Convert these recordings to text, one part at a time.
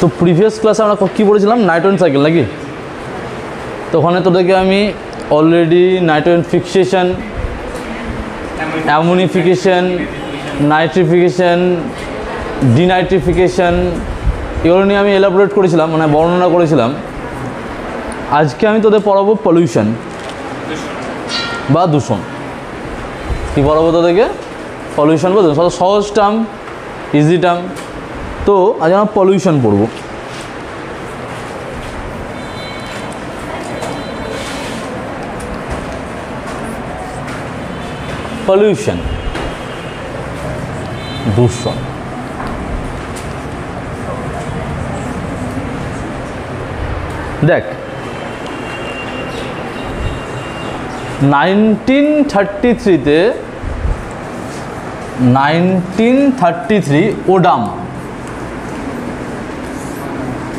তো প্রিভিয়াস ক্লাসে আমরা কী পড়েছিলাম, নাইট্রোজেন সাইকেল নাকি? তো ওখানে তোদেরকে আমি already nitrogen fixation, ammonification, nitrification, denitrification এগুলো নিয়ে আমি এলাবোরেট করেছিলাম, মানে বর্ণনা করেছিলাম। আজকে আমি তোদের পড়াবো পলিউশন বা দূষণ। কী পড়াবো তোদেরকে? পলিউশন বা দূষণ। সহজ টার্ম, ইজি টার্ম। তো আজ আমরা পলিউশন পড়ব। পলিউশন, দূষণ। দেখ, 1933 ওডাম,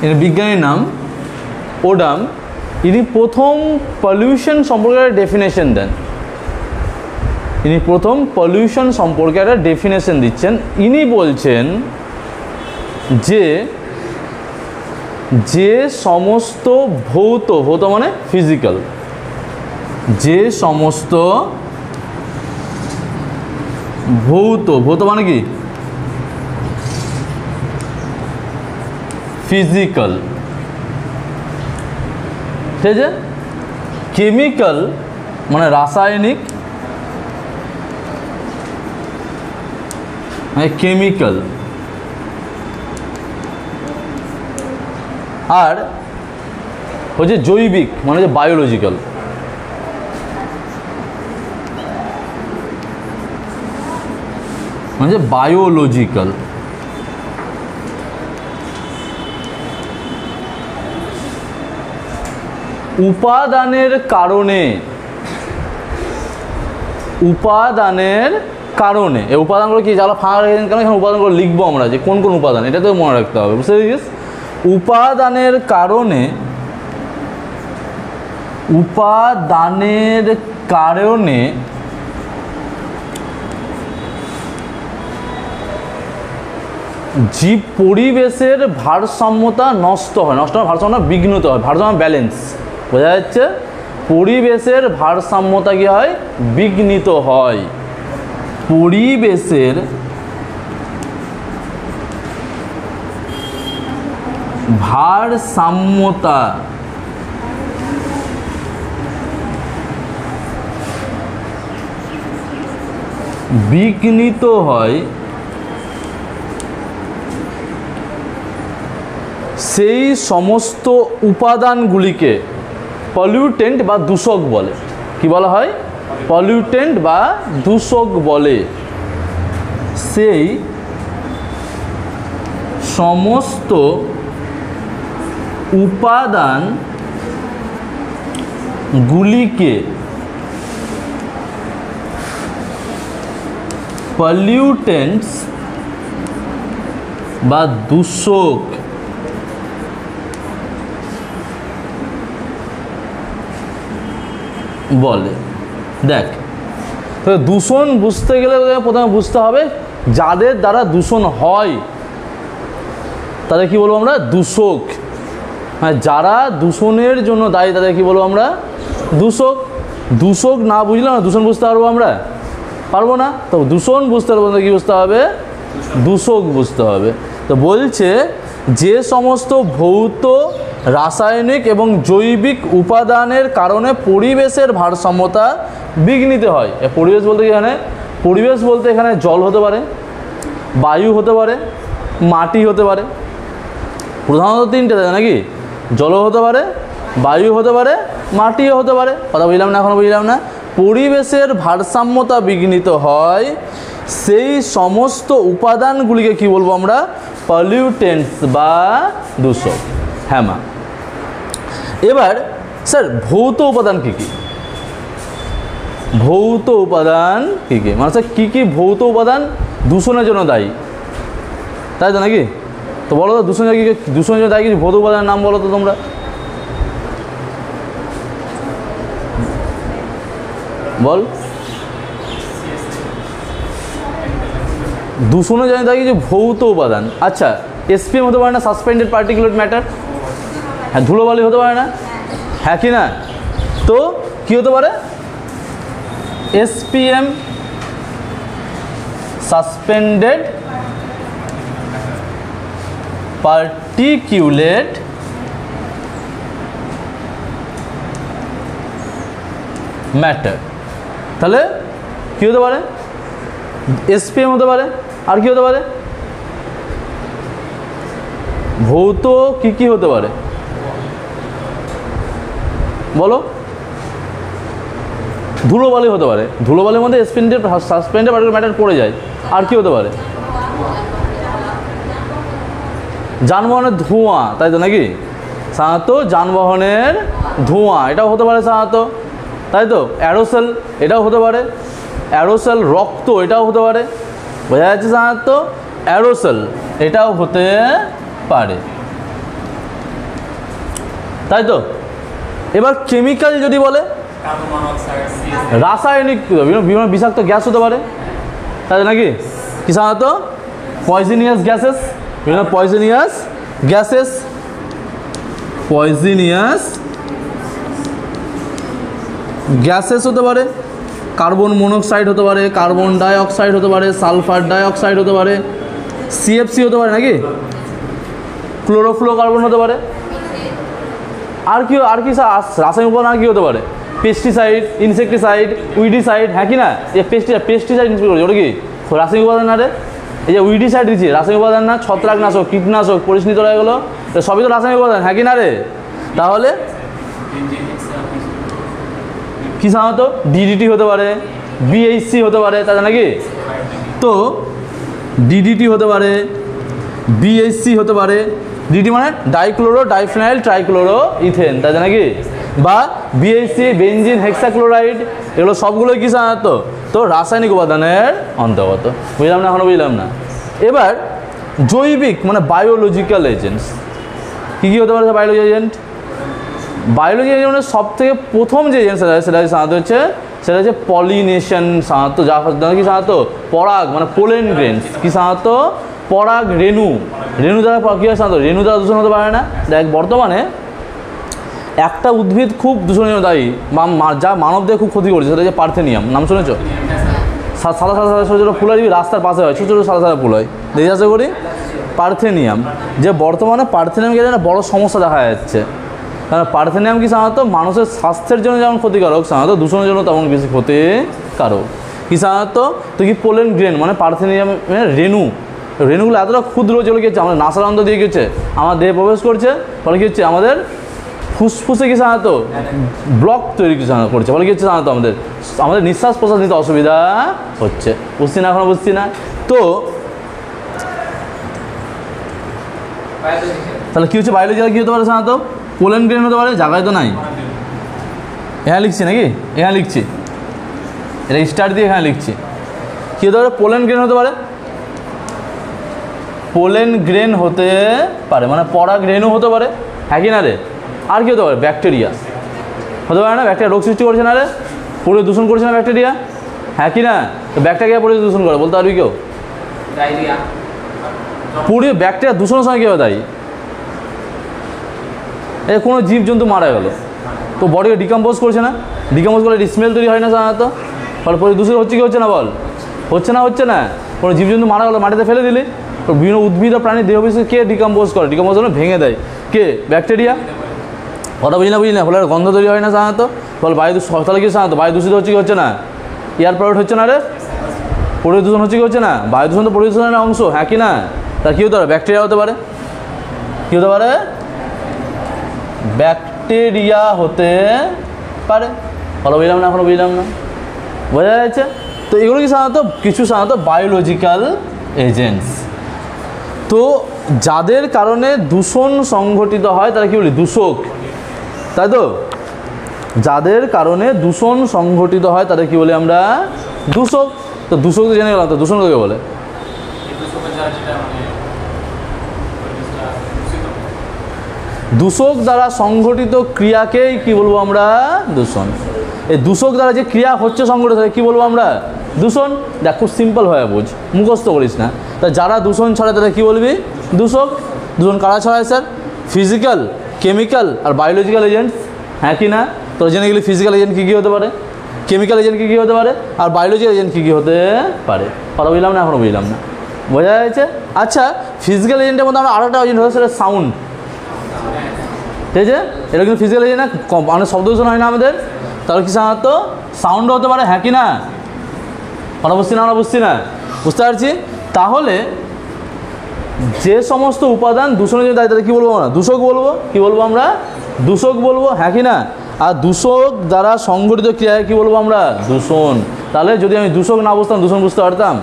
এর বিজ্ঞানীর নাম ওডাম, ইনি প্রথম পলিউশন সম্পর্কে একটা ডেফিনেশন দেন। ইনি প্রথম পলিউশন সম্পর্কে একটা ডেফিনেশন দিচ্ছেন। ইনি বলছেন যে যে সমস্ত ভৌত, ভৌত মানে ফিজিক্যাল, যে সমস্ত ভৌত, ভৌত মানে কি ফিজিক্যাল, ঠিক আছে, কেমিক্যাল মানে রাসায়নিক, মানে কেমিক্যাল, আর হচ্ছে জৈবিক মানে যে বায়োলজিক্যাল। মানে যে বায়োলজিক্যাল। উপাদানের কারণে, উপাদানের কারণে, এই উপাদানগুলো কি যারা ফাঁকা রেখেছেন কেন, এখানে উপাদানগুলো লিখবো আমরা যে কোন কোন উপাদান, এটা তো মনে রাখতে হবে, বুঝতে পেরেছিস? উপাদানের কারণে, উপাদানের কারণে জীব পরিবেশের ভারসাম্যতা নষ্ট হয়, নষ্ট হয় ভারসাম্য বিঘ্নিত হয়, ভারসাম্য ব্যালেন্স, বোঝা যাচ্ছে? পরিবেশের ভারসাম্যতা কি হয়? বিঘ্নিত হয়। পরিবেশের ভারসাম্যতা বিঘ্নিত হয় সেই সমস্ত উপাদানগুলিকে পলিউটেন্ট বা দূষক বলে। কি বলা হয়? পলিউটেন্ট বা দূষক বলে। সেই সমস্ত উপাদানগুলিকে পলিউটেন্টস বা দূষক বলে। দেখ, তো দূষণ বুঝতে গেলে প্রথমে বুঝতে হবে যাদের দ্বারা দূষণ হয় তাদের কি বলবো আমরা? দূষক। হ্যাঁ, যারা দূষণের জন্য দায়ী তাদের কি বলবো আমরা? দূষক। দূষক না বুঝলে না দূষণ বুঝতে পারবো আমরা? পারবো না। তো দূষণ বুঝতে পারবো না, কি বুঝতে হবে? দূষক বুঝতে হবে। তো বলছে যে সমস্ত ভৌত, রাসায়নিক এবং জৈবিক উপাদানের কারণে পরিবেশের ভারসাম্যতা বিঘ্নিত হয়। পরিবেশ বলতে এখানে, পরিবেশ বলতে এখানে জল হতে পারে, বায়ু হতে পারে, মাটি হতে পারে। প্রধানত তিনটে নাকি? জলও হতে পারে, বায়ু হতে পারে, মাটিও হতে পারে। কথা বুঝলাম না? এখনো বুঝলাম না? পরিবেশের ভারসাম্যতা বিঘ্নিত হয় সেই সমস্ত উপাদানগুলিকে কি বলবো আমরা? পলিউটেন্টস বা দূষক। হ্যাঁ মা। এবার স্যার ভৌত উপাদান কী কী? ভৌত উপাদান কী কী? মানে স্যার কী কী ভৌত উপাদান দূষণের জন্য দায়ী, তাই তো নাকি? তো বলো তো দূষণের কী, দূষণের জন্য দায়ী কিছু ভৌত উপাদানের নাম বলো তো তোমরা। বল। দূষণের জন্য দায়ী কিছু ভৌত উপাদান। আচ্ছা, এসপিএম হতে পারে না, সাসপেন্ডেড পার্টিকুলেট ম্যাটার? হ্যাঁ, ধুলোবালি হতে পারে না, হ্যাঁ কি না? তো কি হতে পারে? SPM suspended particulate matter. তাহলে কি হতে পারে? এসপিএম হতে পারে, আর কি হতে পারে? ভৌত কি হতে পারে বলো? ধুলোবালি হতে পারে, ধুলোবালির মধ্যে সাসপেন্ডেড পার্টিকুলেট ম্যাটার পড়ে যায়। আর কি হতে পারে? যানবাহনের ধোঁয়া, তাই তো নাকি? সাধারণত যানবাহনের ধোঁয়া এটাও হতে পারে সাধারণত, তাই তো? অ্যারোসেল এটাও হতে পারে, অ্যারোসেল রক্ত এটাও হতে পারে, বোঝা যাচ্ছে? সাধারণত অ্যারোসেল এটাও হতে পারে, তাই তো? এবার কেমিক্যাল যদি বলে, রাসায়নিক বিভিন্ন বিষাক্ত গ্যাস হতে পারে, তাই নাকি? কি সাধারণত পয়জনিয়াস গ্যাসেস, বিভিন্ন পয়জনিয়াস গ্যাসেস, পয়জনিয়াস গ্যাসেস হতে পারে। কার্বন মনোক্সাইড হতে পারে, কার্বন ডাইঅক্সাইড হতে পারে, সালফার ডাইঅক্সাইড হতে পারে, সিএফসি হতে পারে নাকি? ক্লোরোফ্লোরোকার্বন হতে পারে। আর কি রাসায়নিক উপাদান আর কি হতে পারে? পেস্টিসাইড, ইনসেকটিসাইড, উইডিসাইড, হ্যাঁ কি না? এই পেস্টিসাইড ইনক্লুড করছে, ওটা কি রাসায়নিক উপাদান না রে? এই যে উইডিসাইড দিচ্ছি, রাসায়নিক উপাদান না? ছত্রাকনাশক, কীটনাশক, পরিস্মিত হয়ে গেলো, সবই তো রাসায়নিক উপাদান, হ্যাঁ কি না রে? তাহলে কি সাধারণত ডিডিটি হতে পারে, বিএইচসি হতে পারে, তাই নাকি? তো ডিডিটি হতে পারে, বিএইচসি হতে পারে। ডিডি মানে ডাইক্লোরো ডাইফিনাইল ট্রাইক্লোরো ইথেন, তাই নাকি? বা বিএইচসি বেনজিন হেক্সাক্লোরাইড, এগুলো সবগুলোই কি সাধারণত তো রাসায়নিক উপাদানের অন্তর্গত। বুঝলাম না? এখনো বুঝলাম না? এবার জৈবিক মানে বায়োলজিক্যাল এজেন্টস কী কী হতে পারে? বায়োলজি এজেন্ট, বায়োলজি এজেন্টের সব থেকে প্রথম যে এজেন্ট সেটা সাধারণত হচ্ছে পলিনেশন। সাধারণত যা কি সাধারণত পরাগ মানে পোলেন গ্রেনস, কি সাধারণত পরাগ রেণু, রেণু দ্বারা কী হয়? সাধারণত রেণু দ্বারা দূষণ হতে পারে না। দেখ, বর্তমানে একটা উদ্ভিদ খুব দূষণীয় দায়ী, যা মানবদের খুব ক্ষতি করছে, সেটা হচ্ছে পার্থেনিয়াম। নাম শুনেছ? সাদা সাদা সাদা ছোটো ছোটো ফুল হয়, রাস্তার পাশে হয়, ছোটো ছোটো সাদা সাদা ফুল হয়, দেখে আসা করি পার্থেনিয়াম। যে বর্তমানে পার্থেনিয়ামকে একটা বড় সমস্যা দেখা যাচ্ছে, কারণ পার্থেনিয়াম কি সাধারণত মানুষের স্বাস্থ্যের জন্য যেমন ক্ষতিকারক, সাধারণত দূষণের জন্য তেমন বেশি ক্ষতিকারক। কি সাধারণত তো কি পোলেন গ্রেন মানে পার্থেনিয়ামের রেণু, রেণুগুলো এতটা ক্ষুদ্র, যেগুলো কি হচ্ছে আমাদের নাসারন্ধ্র দিয়ে কি হচ্ছে আমার দেহে প্রবেশ করছে, ফলে কি হচ্ছে আমাদের ফুসফুসে কি সাধারণত ব্লক তৈরি করছে, ফলে কি হচ্ছে সাধারণত আমাদের নিঃশ্বাস প্রশ্বাস নিতে অসুবিধা হচ্ছে। বুঝছি না? এখনো বুঝছি না? তো তাহলে কী হচ্ছে? বায়োলজিক্যাল কী হতে পারে? সাধারণত পোলেন গ্রেন হতে পারে, জায়গায় তো নাই, এখানে লিখছি নাকি? এখানে লিখছি, এটা স্টার্ট দিয়ে এখানে লিখছি। কী হতে পারে? পোলেন গ্রেন হতে পারে, পোলেন গ্রেন হতে পারে মানে পরাগ রেণু হতে পারে, হ্যাঁ কি না রে? আর কি হতে পারে? ব্যাকটেরিয়া হতে পারে না? ব্যাকটেরিয়া রোগ সৃষ্টি করছে না রে? পরিবেশ দূষণ করছে না ব্যাকটেরিয়া, হ্যাঁ কি না? তো ব্যাকটেরিয়া পরিবেশ দূষণ করে বলতে পারবি কেউ? পুরো ব্যাকটেরিয়া দূষণের সময় কী হবে দায়ী? এই কোনো জীবজন্তু মারা গেল, তো বডিকে ডিকম্পোজ করছে না, ডিকম্পোজ করলে স্মেল তৈরি হয় না সাধারণত, ফলে পরিবেশ দূষণ হচ্ছে কি হচ্ছে না? বল, হচ্ছে না? হচ্ছে না? কোনো জীবজন্তু মারা গেলো, মাটিতে ফেলে দিলি, বিভিন্ন উদ্ভিদ ও প্রাণী দেহ বিশেষ কে ডিকম্পোজ করে? ডিকম্পোজ হলে ভেঙে দেয় কে? ব্যাকটেরিয়া। কথা বুঝি না? ফলে গন্ধ তৈরি হয় না সাধারণত, ফলে বায়ু তাহলে কি সাধারণত বায়ু দূষিত হচ্ছে কি হচ্ছে না? এয়ার পলিউট হচ্ছে না রে? পরিবেশ দূষণ হচ্ছে কি হচ্ছে না? বায়ু দূষণ তো পরিবেশ দূষণের অংশ, হ্যাঁ কি না? তা কী হতে পারে? ব্যাকটেরিয়া হতে পারে, কী হতে পারে? ব্যাকটেরিয়া হতে পারে। ভালো বুঝলাম না? এখনো বুঝলাম না? বোঝা যাচ্ছে? তো এগুলো কি সাধারণত কিছু সাধারণত বায়োলজিক্যাল এজেন্টস। তো যাদের কারণে দূষণ সংঘটিত হয় তারা কি বলি? দূষক, তাই তো? যাদের কারণে দূষণ সংঘটিত হয় তাদের কি বলি আমরা? দূষক। তো দূষক তো জেনে গেলাম, তো দূষণ কাকে বলে? দূষক দ্বারা সংঘটিত ক্রিয়াকেই কি বলবো আমরা? দূষণ। এই দূষক দ্বারা যে ক্রিয়া হচ্ছে সংঘটিত কি বলবো আমরা? দূষণ। দেখ, খুব সিম্পল হয়ে বুঝ, মুখস্থ করিস না। তা যারা দূষণ ছড়ায় তাদের কি বলবি? দূষক। দূষণ কারা ছড়ায় স্যার? ফিজিক্যাল, কেমিক্যাল আর বায়োলজিক্যাল এজেন্টস, হ্যাঁ কি না? তোরা জেনে গেলে ফিজিক্যাল এজেন্ট কী কী হতে পারে, কেমিক্যাল এজেন্ট কী কী হতে পারে, আর বায়োলজিক্যাল এজেন্ট কী কী হতে পারে। কথা বুঝলাম না? এখনও বুঝলাম না, বোঝা যাচ্ছে? আচ্ছা, ফিজিক্যাল এজেন্টের মধ্যে আমরা আরও একটা এজেন্ট হচ্ছে সেটা সাউন্ড, ঠিক আছে? এটা কিন্তু ফিজিক্যাল এজেন্ট না, মানে শব্দ দূষণ হয় না আমাদের, তাহলে কি সাধারণত সাউন্ডও হতে পারে, হ্যাঁ কি না? কথা বুঝছি না? আমরা বুঝছি না? বুঝতে পারছি। তাহলে যে সমস্ত উপাদান দূষণের জন্য দায়ী তাদের কী বলবো আমরা? দূষক বলবো। কী বলবো আমরা? দূষক বলবো, হ্যাঁ কি না? আর দূষক দ্বারা সংঘটিত ক্রিয়ায় কী বলবো আমরা? দূষণ। তাহলে যদি আমি দূষক না বুঝতাম দূষণ বুঝতে পারতাম?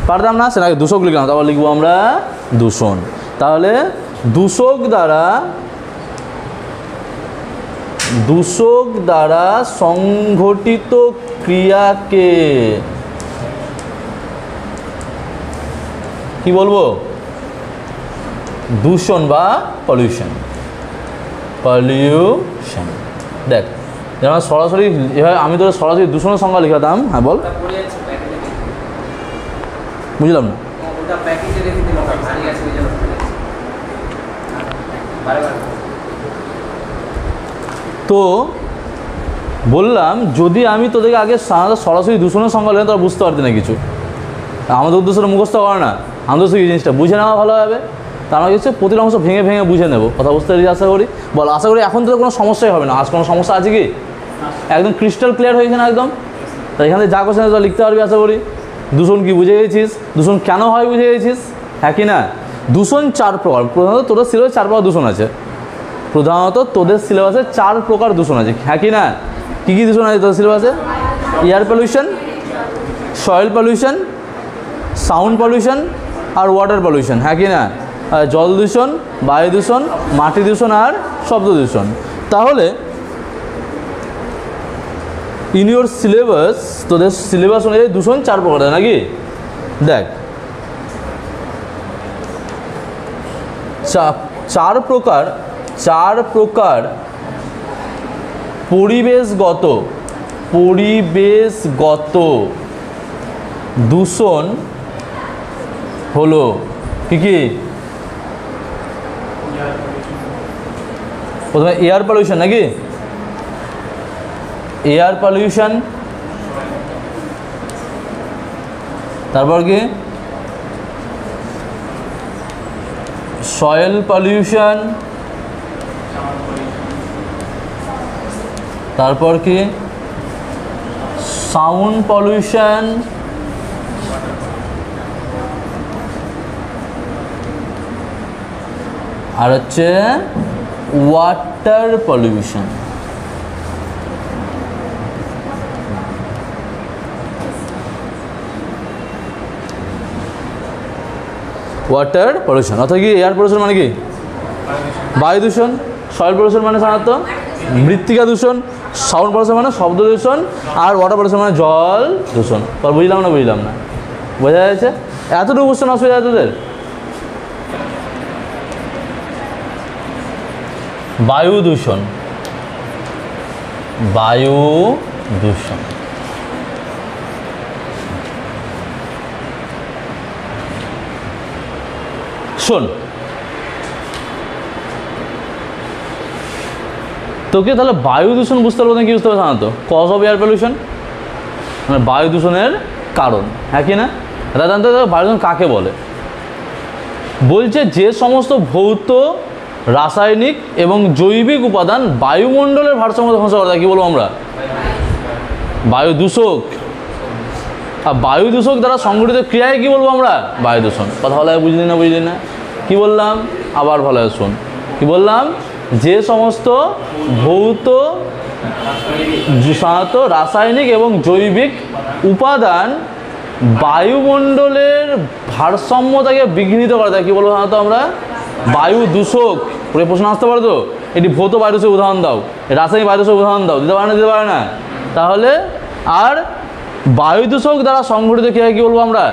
পারতাম না, সেটাকে দূষক লিখলাম, তারপর লিখবো আমরা দূষণ। তাহলে দূষক দ্বারা সংঘটিত ক্রিয়াকে কি বলবো? দূষণ বা পলিউশন। দেখ, যেমন সরাসরি এভাবে আমি তো সরাসরি দূষণের সংজ্ঞা লিখাতাম। হ্যাঁ বল, বুঝলাম না। তো বললাম যদি আমি তোদেরকে আগে সরাসরি দূষণের সংজ্ঞা লিখে তোরা বুঝতে পারতি না কিছু। আমাদের উদ্দেশ্যটা মুখস্থ করা না, আমাদের এই জিনিসটা বুঝে নেওয়া ভালো হবে। তার মানে হচ্ছে প্রতিটা অংশ ভেঙে ভেঙে বুঝে নেবো। কথা বুঝতে পেরেছি আশা করি? বল, আশা করি এখন তো কোনো সমস্যাই হবে না। আজ কোনো সমস্যা আছে কি? একদম ক্রিস্টাল ক্লিয়ার হয়েছে না একদম? তো এখান থেকে যা কোশ্চেন আছে লিখতে পারবি আশা করি। দূষণ কি বুঝে গেছিস, দূষণ কেন হয় বুঝে গেছিস, হ্যাঁ কি না? দূষণ 4 প্রকার। প্রধানত তোদের সিলেবাসে 4 প্রকার দূষণ আছে। প্রধানত তোদের সিলেবাসে 4 প্রকার দূষণ আছে, হ্যাঁ কি না? কী কী দূষণ আছে তোদের সিলেবাসে? Air pollution, soil pollution, sound pollution আর ওয়াটার পলিউশন, হ্যাঁ কি না? জল দূষণ, বায়ু দূষণ, মাটি দূষণ আর শব্দ দূষণ। তাহলে ইন ইউর সিলেবাস, তোদের সিলেবাস অনুযায়ী দূষণ 4 প্রকার, নাকি? দেখ, 4 প্রকার পরিবেশগত দূষণ হলো কি কি? প্রথমে এয়ার পলিউশন, নাকি? এয়ার পলিউশন, তারপর কি? সয়েল পলিউশন, তারপর কি? সাউন্ড পলিউশন, আর হচ্ছে ওয়াটার পলিউশন। ওয়াটার পলিউশন অর্থাৎ কি? এয়ার পলিউশন মানে কি? বায়ু দূষণ। সয়েল পলিউশন মানে সাধারণত মৃত্তিকা দূষণ। সাউন্ড পলিউশন মানে শব্দ দূষণ। আর ওয়াটার পলিউশন মানে জল দূষণ। বুঝলাম না? বুঝলাম না? বোঝা যাচ্ছে? এতটুকু কোশ্চেন অসুবিধা তোদের? বায়ু দূষণ, বায়ু দূষণ। শোন, তোকে তাহলে বায়ু দূষণ বুঝতে পারবো না, কি বুঝতে পারবো সাধারণত? কজ অফ এয়ার পলিউশন মানে বায়ু দূষণের কারণ, হ্যাঁ কি না? এটা জানতে হবে বায়ু দূষণ কাকে বলে। বলছে যে সমস্ত ভৌত, রাসায়নিক এবং জৈবিক উপাদান বায়ুমণ্ডলের ভারসাম্য ধ্বংস করে, কি বলবো আমরা? বায়ু দূষক। আর বায়ু দূষক দ্বারা সংঘটিত ক্রিয়ায় কি বলবো আমরা? বায়ু দূষণ। কথা ভালো বুঝলি না? বুঝলি না? কি বললাম? আবার ভালো শোন, কি বললাম? যে সমস্ত ভৌত, রাসায়নিক এবং জৈবিক উপাদান বায়ুমণ্ডলের ভারসাম্যতাকে বিঘ্নিত করে দেয়, কি বলবো সাধারণত আমরা? বায়ু দূষক। পুরো প্রশ্ন আসতে পারে তো, এটি ভৌত বায়ু দূষক উদাহরণ দাও, রাসায়নিক বায়ু দূষক উদাহরণ দাও। দিতে পারে না? দিতে পারে না? তাহলে আর বায়ু দূষক দ্বারা সংঘটিত ক্রিয়া কি বলবো আমরা?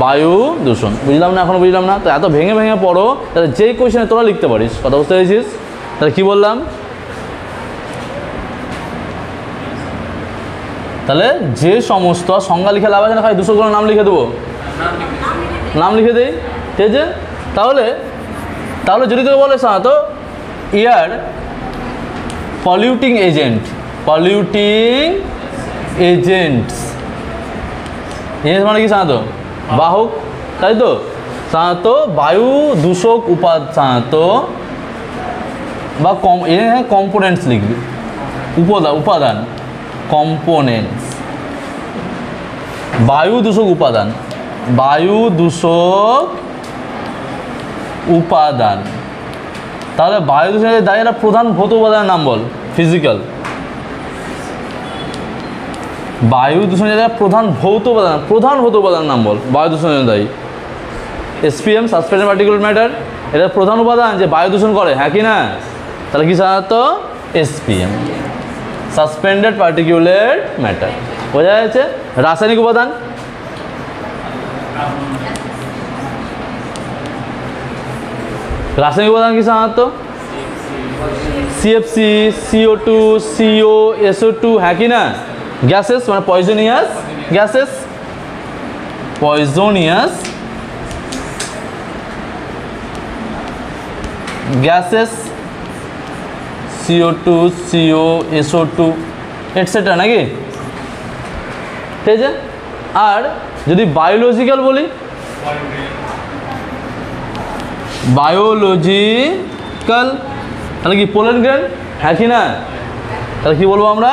বায়ু দূষণ। বুঝলাম না? এখনো বুঝলাম না? তো এত ভেঙে ভেঙে পড়ো, তাহলে যেই কোয়েশনে তোরা লিখতে পারিস। কথা বুঝতে পেরেছিস? তাহলে কি বললাম? তাহলে যে সমস্ত সংজ্ঞা লিখে লাভ আছে না, খালি দূষকগুলোর নাম লিখে দেবো, নাম লিখে দেই, ঠিক আছে? তাহলে তাহলে যদি তোকে বলে সাধারণত এয়ার পলিউটিং এজেন্টস, মানে কি সাধারণত বাহক, তাই তো? সাধারণত বায়ু দূষক সাধারণত বা কম্পোনেন্টস লিখবি, উপাদান কম্পোনেন্টস, বায়ু দূষক উপাদান, তাহলে বায়ু দূষণের দায়ী একটা প্রধান ভৌত উপাদানের নাম বল, ফিজিক্যাল। বায়ু দূষণের প্রধান ভৌত উপাদানের নাম বল, বায়ু দূষণের দায়ী। এসপিএম, সাসপেন্ডেড পার্টিকুলার ম্যাটার, এটা প্রধান উপাদান যে বায়ু দূষণ করে, হ্যাঁ কি না? তাহলে কি সাধারণত এসপিএম, সাসপেন্ডেড পার্টিকুলার ম্যাটার। বোঝা যাচ্ছে? রাসায়নিক উপাদান, কি সাধারণত সিএফসি, CO2, CO, SO2, হ্যাঁ কি না? গ্যাসেস মানে পয়জনিয়াস gases, CO2, CO, SO2 etcetera, নাকি? ঠিক আছে। আর যদি বায়োলজিক্যাল বলি, তাহলে কি পোলেন গ্রেন, হ্যাঁ কি না? তাহলে কি বলবো আমরা?